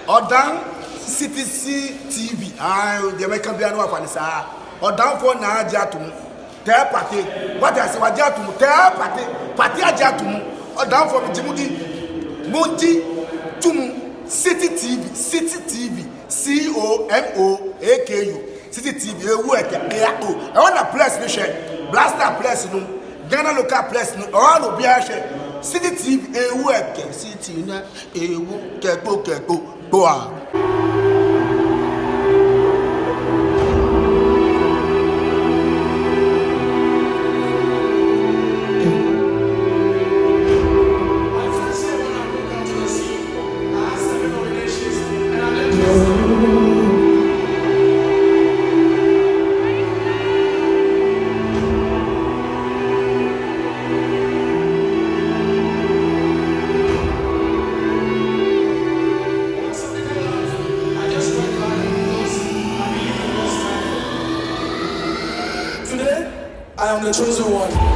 or down CTC TV. The American piano of Anissa. Or down for na Jatum. Tell party. What I say, what Jatum, tell party Jatum. Or down for Jimudi Munti Tum City TV, COMOAKU. City TV, I want a place, Blaster place, Ghana local place, all will be a City TV, a work, City, a go. I am the chosen one.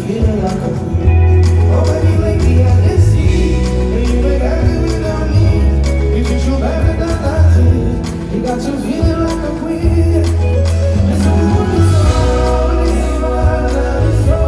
feeling like a queen. Oh, baby, lately I can see. And you ain't got to without me. You treat you better than I did. You got you feeling like a queen. And so I want it so. This is why I love you so.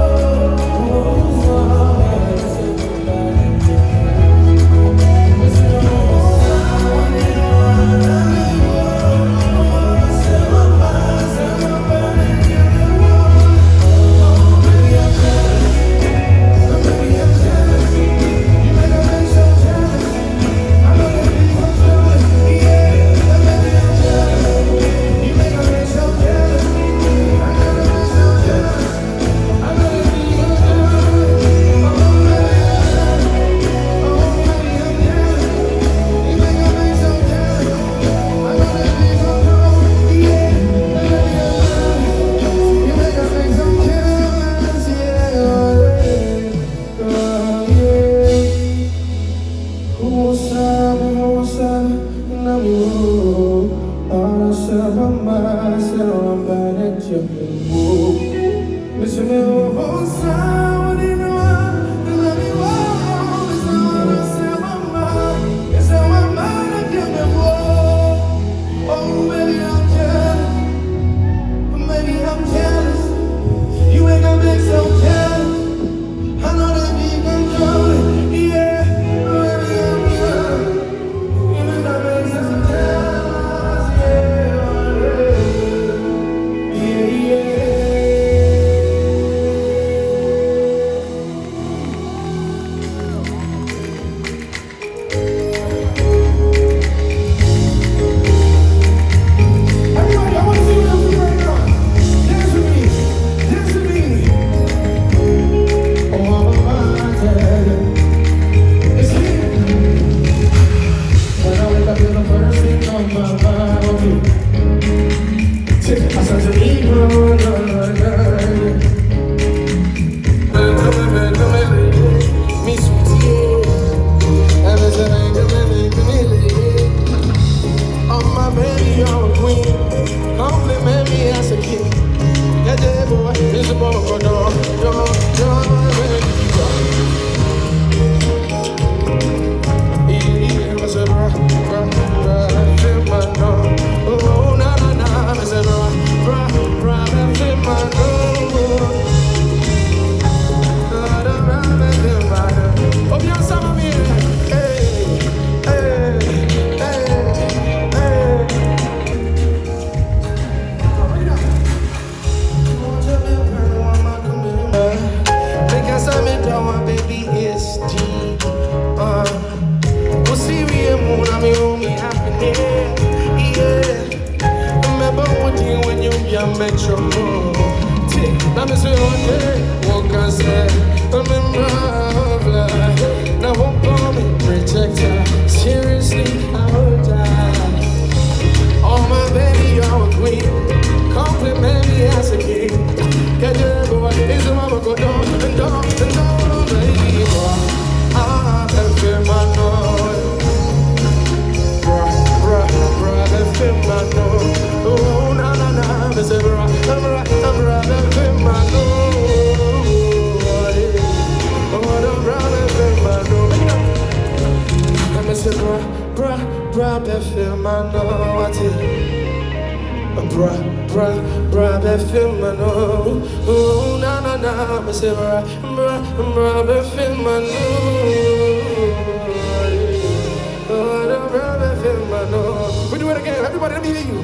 We do it again, everybody, let me hear you.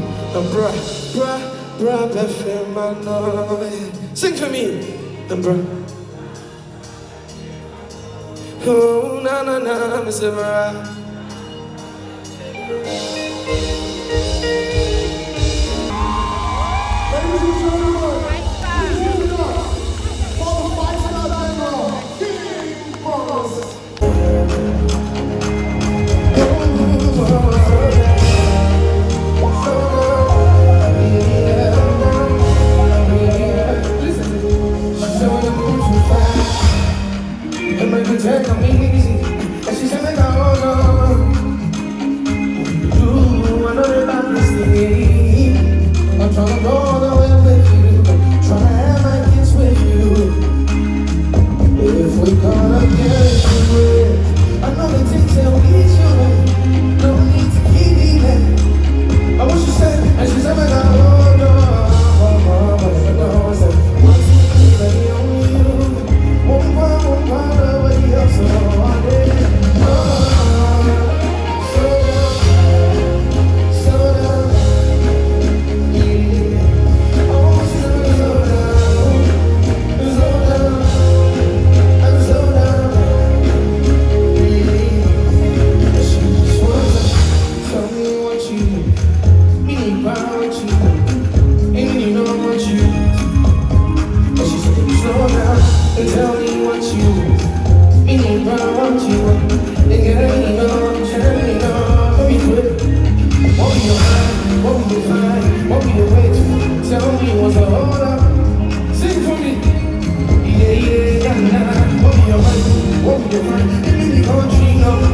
Sing for me. Oh, na na na, Mr. Bra. Take on me easy, and she said, no, no. Ooh, I know that I'm listening. I'm trying to go all the way with you, trying to have my kids with you.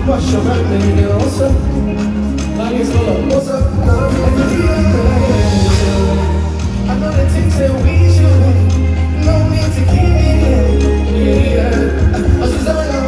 What's your name? What's up? Like it's all up. What's up? I know the things that we should. No need to keep it. Yeah. I just don't know.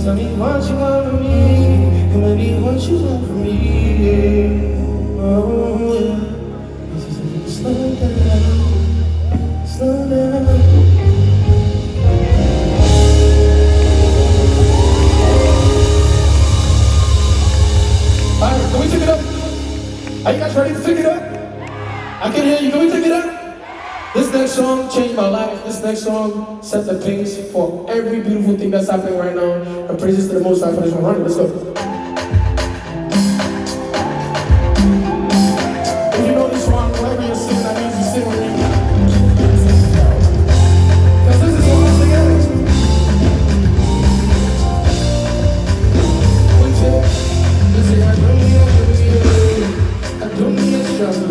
Tell me what you want from me, and maybe what you want from me. Yeah. Oh, yeah. Slow down, slow down. Alright, can we take it up? Are you guys ready to take it up? I can hear you. Can we take it up? This next song changed my life. This next song set the pace for every beautiful thing that's happening right now. And praises to the Most High for this one. Run it, let's go. If you know this song, wherever you're sitting, I need you to sing with me. Because this is all together. I don't need a struggle.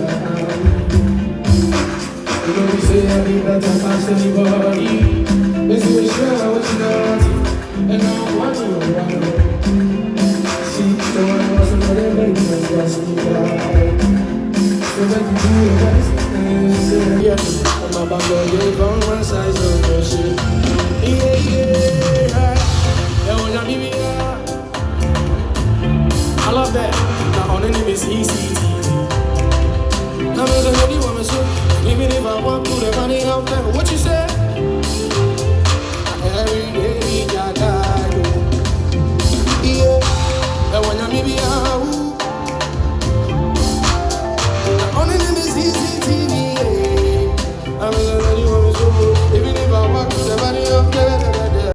You know we say I need that to pass anybody. They say, sure, what you got? And now I'm wondering why.